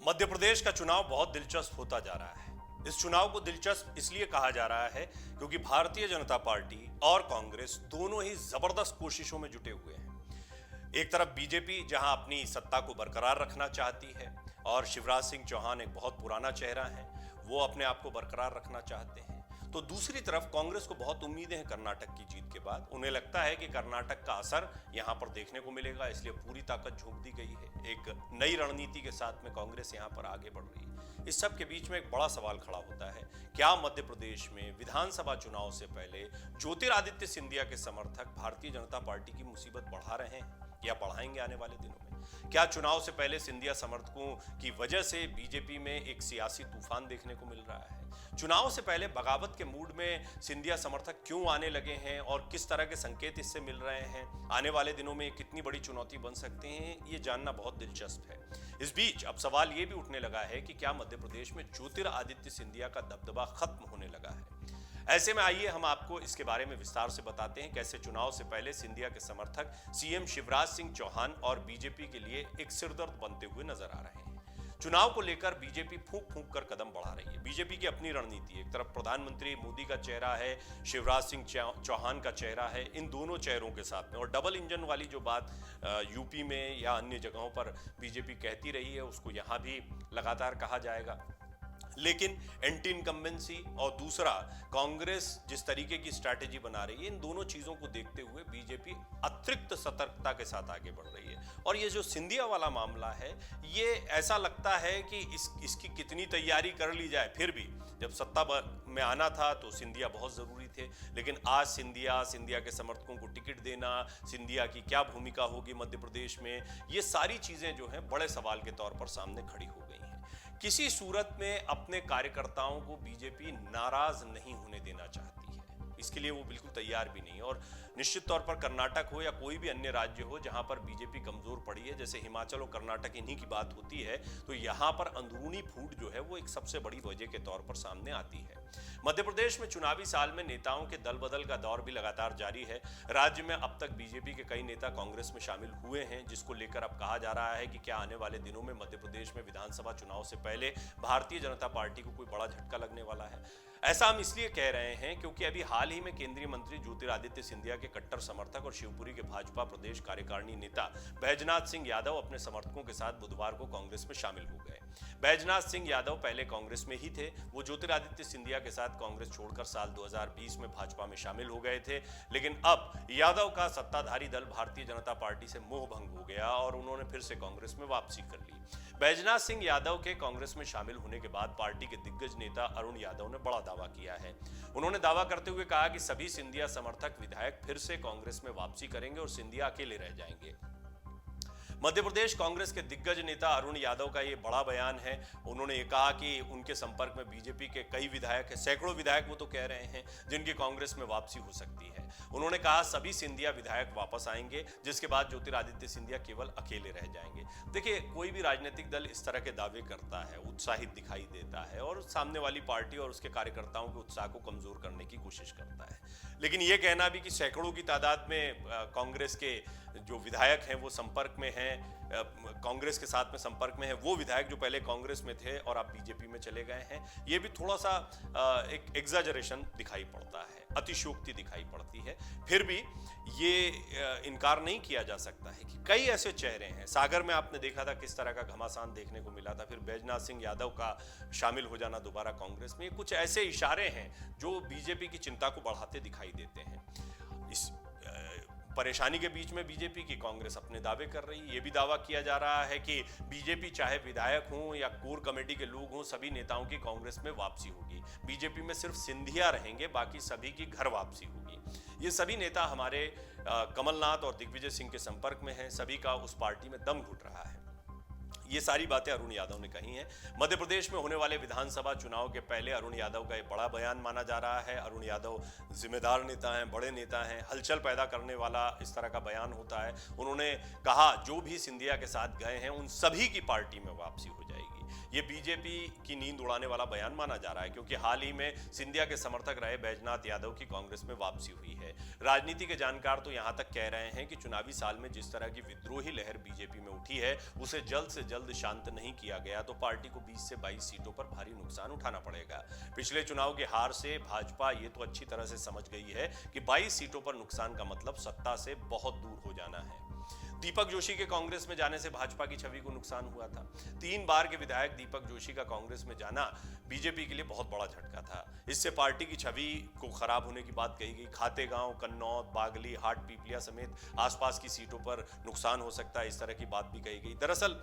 मध्य प्रदेश का चुनाव बहुत दिलचस्प होता जा रहा है। इस चुनाव को दिलचस्प इसलिए कहा जा रहा है क्योंकि भारतीय जनता पार्टी और कांग्रेस दोनों ही जबरदस्त कोशिशों में जुटे हुए हैं। एक तरफ बीजेपी जहां अपनी सत्ता को बरकरार रखना चाहती है और शिवराज सिंह चौहान एक बहुत पुराना चेहरा है, वो अपने आप को बरकरार रखना चाहते हैं। तो दूसरी तरफ कांग्रेस को बहुत उम्मीदें हैं कर्नाटक की जीत के बाद। उन्हें लगता है कि कर्नाटक का असर यहां पर देखने को मिलेगा, इसलिए पूरी ताकत झोंक दी गई है। एक नई रणनीति के साथ में कांग्रेस यहां पर आगे बढ़ रही है। इस सब के बीच में एक बड़ा सवाल खड़ा होता है, क्या मध्य प्रदेश में विधानसभा चुनाव से पहले ज्योतिरादित्य सिंधिया के समर्थक भारतीय जनता पार्टी की मुसीबत बढ़ा रहे हैं या बढ़ाएंगे आने वाले दिनों में? क्या चुनाव से पहले सिंधिया समर्थकों की वजह से बीजेपी में एक सियासी तूफान देखने को मिल रहा है? चुनाव से पहले बगावत के मूड में सिंधिया समर्थक क्यों आने लगे हैं और किस तरह के संकेत इससे मिल रहे हैं? आने वाले दिनों में कितनी बड़ी चुनौती बन सकते हैं, ये जानना बहुत दिलचस्प है। इस बीच अब सवाल ये भी उठने लगा है कि क्या मध्य प्रदेश में ज्योतिरादित्य सिंधिया का दबदबा खत्म होने लगा है? ऐसे में आइए हम आपको इसके बारे में विस्तार से बताते हैं कैसे चुनाव से पहले सिंधिया के समर्थक सीएम शिवराज सिंह चौहान और बीजेपी के लिए एक सिरदर्द बनते हुए नजर आ रहे हैं। चुनाव को लेकर बीजेपी फूंक फूंक कर कदम बढ़ा रही है। बीजेपी की अपनी रणनीति, एक तरफ प्रधानमंत्री मोदी का चेहरा है, शिवराज सिंह चौहान का चेहरा है, इन दोनों चेहरों के साथ में और डबल इंजन वाली जो बात यूपी में या अन्य जगहों पर बीजेपी कहती रही है, उसको यहां भी लगातार कहा जाएगा। लेकिन एंटी इनकम्बेंसी और दूसरा कांग्रेस जिस तरीके की स्ट्रैटेजी बना रही है, इन दोनों चीजों को देखते हुए बीजेपी अतिरिक्त सतर्कता के साथ आगे बढ़ रही है। और ये जो सिंधिया वाला मामला है, ये ऐसा लगता है कि इसकी कितनी तैयारी कर ली जाए, फिर भी जब सत्ता में आना था तो सिंधिया बहुत जरूरी थे। लेकिन आज सिंधिया के समर्थकों को टिकट देना, सिंधिया की क्या भूमिका होगी मध्य प्रदेश में, ये सारी चीजें जो हैं बड़े सवाल के तौर पर सामने खड़ी हो गई हैं। किसी सूरत में अपने कार्यकर्ताओं को बीजेपी नाराज नहीं होने देना चाहती है, इसके लिए वो बिल्कुल तैयार भी नहीं। और निश्चित तौर पर कर्नाटक हो या कोई भी अन्य राज्य हो जहां पर बीजेपी कमजोर पड़ी है, जैसे हिमाचल और कर्नाटक, इन्हीं की बात होती है, तो यहां पर अंदरूनी फूट जो है वो एक सबसे बड़ी वजह के तौर पर सामने आती है। मध्य प्रदेश में चुनावी साल में नेताओं के दल बदल का दौर भी लगातार जारी है। राज्य में अब तक बीजेपी के कई नेता कांग्रेस में शामिल हुए हैं, जिसको लेकर अब कहा जा रहा है कि क्या आने वाले दिनों में मध्य प्रदेश में विधानसभा चुनाव से पहले भारतीय जनता पार्टी को कोई बड़ा झटका लगने वाला है। ऐसा हम इसलिए कह रहे हैं क्योंकि अभी हाल ही में केंद्रीय मंत्री ज्योतिरादित्य सिंधिया के कट्टर समर्थक और शिवपुरी के भाजपा प्रदेश कार्यकारिणी नेता बैजनाथ सिंह यादव अपने समर्थकों के साथ बुधवार को कांग्रेस में शामिल हो गए। बैजनाथ सिंह यादव पहले कांग्रेस में ही थे। वो ज्योतिरादित्य सिंधिया के साथ कांग्रेस छोड़कर साल 2020 में भाजपा में शामिल हो गए थे। लेकिन अब यादव का सत्ताधारी दल भारतीय जनता पार्टी से मोह भंग हो गया और उन्होंने फिर से कांग्रेस में वापसी कर ली। बैजनाथ सिंह यादव के कांग्रेस में शामिल होने के बाद पार्टी के दिग्गज नेता अरुण यादव ने बड़ा दावा किया है। उन्होंने दावा करते हुए कहा कि सभी सिंधिया समर्थक विधायक फिर से कांग्रेस में वापसी करेंगे और सिंधिया अकेले रह जाएंगे। मध्य प्रदेश कांग्रेस के दिग्गज नेता अरुण यादव का ये बड़ा बयान है। उन्होंने ये कहा कि उनके संपर्क में बीजेपी के कई विधायक हैं, सैकड़ों विधायक वो तो कह रहे हैं, जिनकी कांग्रेस में वापसी हो सकती है। उन्होंने कहा सभी सिंधिया विधायक वापस आएंगे, जिसके बाद ज्योतिरादित्य सिंधिया केवल अकेले रह जाएंगे। देखिए, कोई भी राजनीतिक दल इस तरह के दावे करता है, उत्साहित दिखाई देता है और सामने वाली पार्टी और उसके कार्यकर्ताओं के उत्साह को कमजोर करने की कोशिश करता है। लेकिन यह कहना भी कि सैकड़ों की तादाद में कांग्रेस के जो विधायक हैं वो संपर्क में हैं, कांग्रेस के साथ में संपर्क में है, वो विधायक जो पहले कांग्रेस में थे और अब बीजेपी में चले गए हैं, ये भी थोड़ा सा एक एग्जैजरेशन दिखाई पड़ता है, अतिशयोक्ति दिखाई पड़ती है। फिर भी ये इनकार नहीं किया जा सकता है कि कई ऐसे चेहरे हैं। सागर में आपने देखा था किस तरह का घमासान देखने को मिला था, फिर बैजनाथ सिंह यादव का शामिल हो जाना दोबारा कांग्रेस में, कुछ ऐसे इशारे हैं जो बीजेपी की चिंता को बढ़ाते दिखाई देते हैं। इस परेशानी के बीच में बीजेपी की कांग्रेस अपने दावे कर रही है। ये भी दावा किया जा रहा है कि बीजेपी चाहे विधायक हों या कोर कमेटी के लोग हों, सभी नेताओं की कांग्रेस में वापसी होगी। बीजेपी में सिर्फ सिंधिया रहेंगे, बाकी सभी की घर वापसी होगी। ये सभी नेता हमारे कमलनाथ और दिग्विजय सिंह के संपर्क में हैं, सभी का उस पार्टी में दम घुट रहा है। ये सारी बातें अरुण यादव ने कही हैं। मध्य प्रदेश में होने वाले विधानसभा चुनाव के पहले अरुण यादव का एक बड़ा बयान माना जा रहा है। अरुण यादव जिम्मेदार नेता हैं, बड़े नेता हैं, हलचल पैदा करने वाला इस तरह का बयान होता है। उन्होंने कहा जो भी सिंधिया के साथ गए हैं उन सभी की पार्टी में वापसी हो जाएगी। ये बीजेपी की नींद उड़ाने वाला बयान माना जा रहा है, क्योंकि हाल ही में सिंधिया के समर्थक रहे बैजनाथ यादव की कांग्रेस में वापसी हुई है। राजनीति के जानकार तो यहां तक कह रहे हैं कि चुनावी साल में जिस तरह की विद्रोही लहर बीजेपी में उठी है, उसे जल्द से जल्द शांत नहीं किया गया तो पार्टी को 20 से 22 सीटों पर भारी नुकसान उठाना पड़ेगा। पिछले चुनाव की हार से भाजपा ये तो अच्छी तरह से समझ गई है कि 22 सीटों पर नुकसान का मतलब सत्ता से बहुत दूर हो जाना है। दीपक जोशी के कांग्रेस में जाने से भाजपा की छवि को नुकसान हुआ था। 3 बार के विधायक दीपक जोशी का कांग्रेस में जाना बीजेपी के लिए बहुत बड़ा झटका था। इससे पार्टी की छवि को खराब होने की बात कही गई। खातेगांव, कन्नौज, बागली, हाट पीपलिया समेत आसपास की सीटों पर नुकसान हो सकता है, इस तरह की बात भी कही गई। दरअसल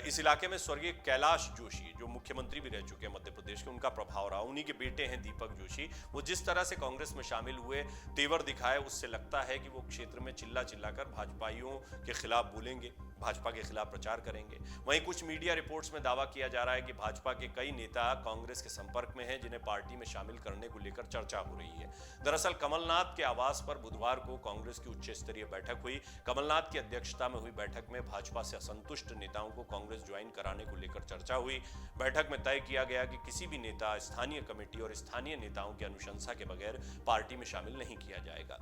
इस इलाके में स्वर्गीय कैलाश जोशी, जो मुख्यमंत्री भी रह चुके हैं मध्य प्रदेश के, उनका प्रभाव रहा। उन्हीं के बेटे हैं दीपक जोशी। वो जिस तरह से कांग्रेस में शामिल हुए, तेवर दिखाए, उससे लगता है कि वो क्षेत्र में चिल्ला चिल्लाकर भाजपाइयों के खिलाफ बोलेंगे, भाजपा के खिलाफ प्रचार करेंगे। वहीं कुछ मीडिया रिपोर्ट्स में दावा किया जा रहा है कि भाजपा के कई नेता कांग्रेस के संपर्क में हैं, जिन्हें पार्टी में शामिल करने को लेकर चर्चा हो रही है। दरअसल कमलनाथ के आवास पर बुधवार को कांग्रेस की उच्च स्तरीय बैठक हुई। कमलनाथ की अध्यक्षता में हुई बैठक में भाजपा से असंतुष्ट नेताओं को कांग्रेस ज्वाइन कराने को लेकर चर्चा हुई। बैठक में तय किया गया कि किसी भी नेता, स्थानीय कमेटी और स्थानीय नेताओं की अनुशंसा के बगैर पार्टी में शामिल नहीं किया जाएगा।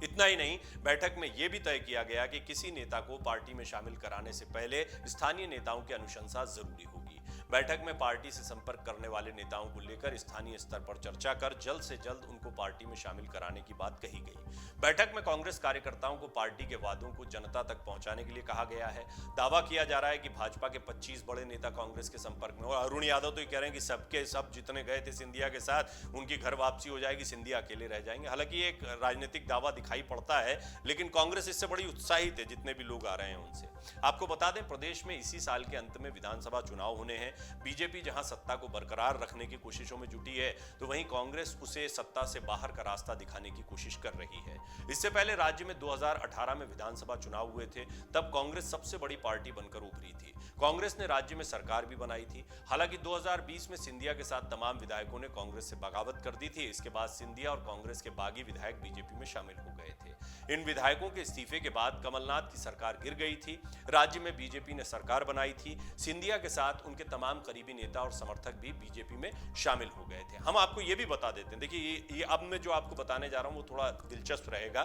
इतना ही नहीं, बैठक में यह भी तय किया गया कि किसी नेता को पार्टी में शामिल कराने से पहले स्थानीय नेताओं की अनुशंसा जरूरी होगी। बैठक में पार्टी से संपर्क करने वाले नेताओं को लेकर स्थानीय स्तर पर चर्चा कर जल्द से जल्द उनको पार्टी में शामिल कराने की बात कही गई। बैठक में कांग्रेस कार्यकर्ताओं को पार्टी के वादों को जनता तक पहुंचाने के लिए कहा गया है। दावा किया जा रहा है कि भाजपा के 25 बड़े नेता कांग्रेस के संपर्क में, और अरुण यादव तो ये कह रहे हैं कि सबके सब जितने गए थे सिंधिया के साथ, उनकी घर वापसी हो जाएगी, सिंधिया अकेले रह जाएंगे। हालांकि एक राजनीतिक दावा दिखाई पड़ता है, लेकिन कांग्रेस इससे बड़ी उत्साहित है, जितने भी लोग आ रहे हैं उनसे। आपको बता दें, प्रदेश में इसी साल के अंत में विधानसभा चुनाव होने हैं। बीजेपी जहां सत्ता को बरकरार रखने की कोशिशों में जुटी है, तो वहीं कांग्रेस उसे सत्ता से बाहर का रास्ता दिखाने की कोशिश कर रही है। इससे पहले राज्य में 2018 में विधानसभा चुनाव हुए थे, तब कांग्रेस सबसे बड़ी पार्टी बनकर उभरी थी। कांग्रेस ने राज्य में सरकार भी बनाई थी। हालांकि 2020 में सिंधिया के साथ तमाम विधायकों ने कांग्रेस से बगावत कर दी थी। इसके बाद सिंधिया और कांग्रेस के बागी विधायक बीजेपी में शामिल हो गए थे। इन विधायकों के इस्तीफे के बाद कमलनाथ की सरकार गिर गई थी। राज्य में बीजेपी ने सरकार बनाई थी। सिंधिया के साथ उनके तमाम करीबी नेता और समर्थक भी बीजेपी में शामिल हो गए थे। हम आपको ये भी बता देते हैं, देखिए ये अब मैं जो आपको बताने जा रहा हूं वो थोड़ा दिलचस्प रहेगा।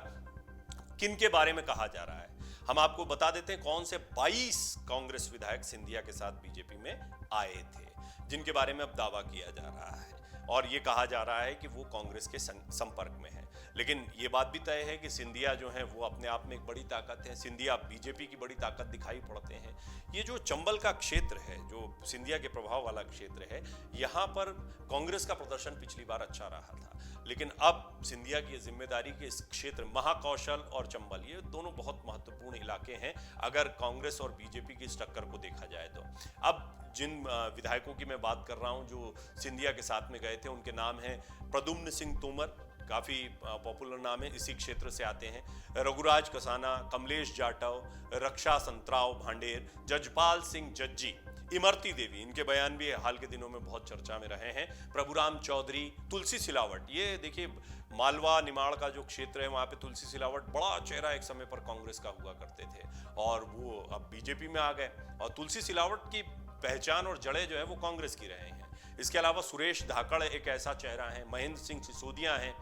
किन के बारे में कहा जा रहा है, हम आपको बता देते हैं कौन से 22 कांग्रेस विधायक सिंधिया के साथ बीजेपी में आए थे, जिनके बारे में अब दावा किया जा रहा है। और ये कहा जा रहा है कि वो कांग्रेस के संपर्क में है। लेकिन ये बात भी तय है कि सिंधिया जो है वो अपने आप में एक बड़ी ताकत है। सिंधिया बीजेपी की बड़ी ताकत दिखाई पड़ते हैं। ये जो चंबल का क्षेत्र है, जो सिंधिया के प्रभाव वाला क्षेत्र है, यहाँ पर कांग्रेस का प्रदर्शन पिछली बार अच्छा रहा था। लेकिन अब सिंधिया की जिम्मेदारी के इस क्षेत्र, महाकौशल और चंबल, ये दोनों बहुत महत्वपूर्ण इलाके हैं अगर कांग्रेस और बीजेपी की इस टक्कर को देखा जाए तो। अब जिन विधायकों की मैं बात कर रहा हूं जो सिंधिया के साथ में गए थे, उनके नाम हैं प्रद्युम्न सिंह तोमर, काफी पॉपुलर नाम है, इसी क्षेत्र से आते हैं। रघुराज कसाना, कमलेश जाटव, रक्षा संतराव भांडेर, जजपाल सिंह जज्जी, इमरती देवी, इनके बयान भी हाल के दिनों में बहुत चर्चा में रहे हैं। प्रभुराम चौधरी, तुलसी सिलावट, ये देखिए मालवा निमाड़ का जो क्षेत्र है वहां पे तुलसी सिलावट बड़ा चेहरा एक समय पर कांग्रेस का हुआ करते थे और वो अब बीजेपी में आ गए। और तुलसी सिलावट की पहचान और जड़ें जो है वो कांग्रेस की रहे हैं। इसके अलावा सुरेश धाकड़ एक ऐसा चेहरा है, महेंद्र सिंह सिसोदिया हैं,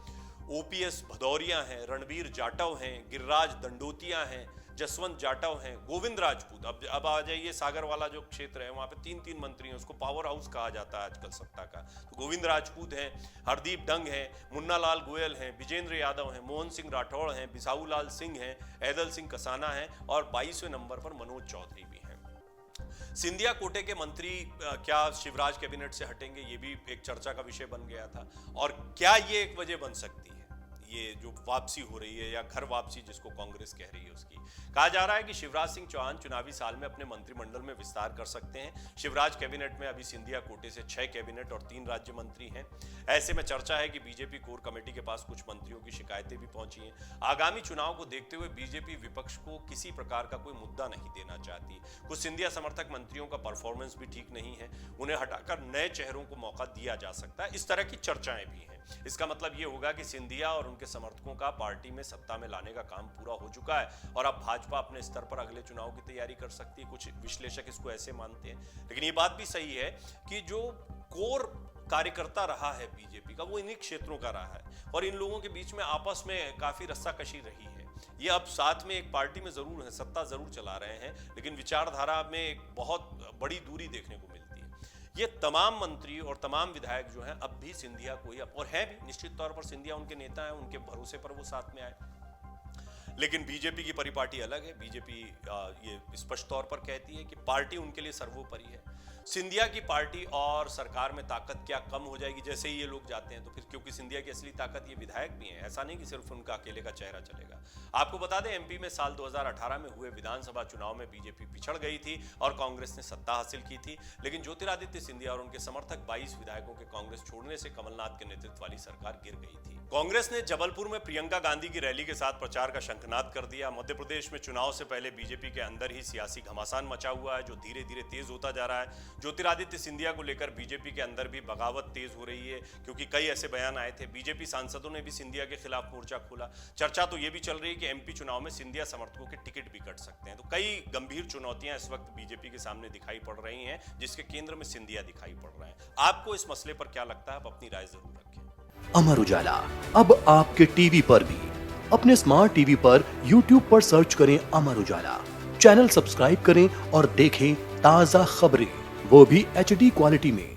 ओपीएस भदौरिया हैं, रणबीर जाटव हैं, गिरिराज दंडोतिया हैं, जसवंत जाटव हैं, गोविंद राजपूत। अब आ जाइए सागर वाला जो क्षेत्र है वहां पे 3 मंत्री हैं, उसको पावर हाउस कहा जाता है आजकल सत्ता का। तो गोविंद राजपूत हैं, हरदीप डंग हैं, मुन्ना लाल गोयल हैं, विजेंद्र यादव हैं, मोहन सिंह राठौड़ हैं, बिसाऊ लाल सिंह हैं, ऐदल सिंह कसाना हैं और 22वें नंबर पर मनोज चौधरी भी हैं। सिंधिया कोटे के मंत्री क्या शिवराज कैबिनेट से हटेंगे, ये भी एक चर्चा का विषय बन गया था। और क्या ये एक वजह बन सकती है, ये जो वापसी हो रही है या घर वापसी जिसको कांग्रेस कह रही है उसकी? कहा जा रहा है कि शिवराज सिंह चौहान चुनावी साल में अपने मंत्रिमंडल में विस्तार कर सकते हैं। शिवराज कैबिनेट में अभी सिंधिया कोटे से 6 कैबिनेट और 3 राज्य मंत्री हैं। ऐसे में चर्चा है कि बीजेपी कोर कमेटी के पास कुछ मंत्रियों की शिकायतें भी पहुंची हैं। आगामी चुनाव को देखते हुए बीजेपी विपक्ष को किसी प्रकार का कोई मुद्दा नहीं देना चाहती। कुछ सिंधिया समर्थक मंत्रियों का परफॉर्मेंस भी ठीक नहीं है, उन्हें हटाकर नए चेहरों को मौका दिया जा सकता है, इस तरह की चर्चाएं भी हैं। इसका मतलब यह होगा कि सिंधिया और उनके समर्थकों का पार्टी में सत्ता में लाने का काम पूरा हो चुका है और अब भाजपा अपने स्तर पर अगले चुनाव की तैयारी कर सकती है। कुछ विश्लेषक इसको ऐसे मानते हैं, लेकिन ये बात भी सही है कि जो कोर कार्यकर्ता रहा है बीजेपी का, वो इन्हीं क्षेत्रों का रहा है और इन लोगों के बीच में आपस में काफी रस्साकशी रही है। ये अब साथ में एक पार्टी में जरूर है, सत्ता जरूर चला रहे हैं, लेकिन विचारधारा में एक बहुत बड़ी दूरी देखने को मिलती है। ये तमाम मंत्री और तमाम विधायक जो हैं अब भी सिंधिया को ही, और हैं भी निश्चित तौर पर, सिंधिया उनके नेता हैं, उनके भरोसे पर वो साथ में आए। लेकिन बीजेपी की परिपाटी अलग है। बीजेपी ये स्पष्ट तौर पर कहती है कि पार्टी उनके लिए सर्वोपरि है। सिंधिया की पार्टी और सरकार में ताकत क्या कम हो जाएगी जैसे ही ये लोग जाते हैं तो फिर, क्योंकि सिंधिया की असली ताकत ये विधायक भी हैं, ऐसा नहीं कि सिर्फ उनका अकेले का चेहरा चलेगा। आपको बता दें, एमपी में साल 2018 में हुए विधानसभा चुनाव में बीजेपी पिछड़ गई थी और कांग्रेस ने सत्ता हासिल की थी, लेकिन ज्योतिरादित्य सिंधिया और उनके समर्थक 22 विधायकों के कांग्रेस छोड़ने से कमलनाथ के नेतृत्व वाली सरकार गिर गई थी। कांग्रेस ने जबलपुर में प्रियंका गांधी की रैली के साथ प्रचार का शंखनाद कर दिया। मध्य प्रदेश में चुनाव से पहले बीजेपी के अंदर ही सियासी घमासान मचा हुआ है जो धीरे धीरे तेज होता जा रहा है। ज्योतिरादित्य सिंधिया को लेकर बीजेपी के अंदर भी बगावत तेज हो रही है, क्योंकि कई ऐसे बयान आए थे। बीजेपी सांसदों ने भी सिंधिया के खिलाफ मोर्चा खोला। चर्चा तो ये भी चल रही है कि एमपी चुनाव में सिंधिया समर्थकों के टिकट भी कट सकते हैं। तो कई गंभीर चुनौतियां इस वक्त बीजेपी के सामने दिखाई पड़ रही हैं, जिसके केंद्र में सिंधिया दिखाई पड़ रहे हैं। आपको इस मसले पर क्या लगता है? आप अपनी राय जरूर रखें। अमर उजाला अब आपके टीवी पर भी। अपने स्मार्ट टीवी पर YouTube पर सर्च करें अमर उजाला, चैनल सब्सक्राइब करें और देखें ताजा खबरें, वो भी HD क्वालिटी में।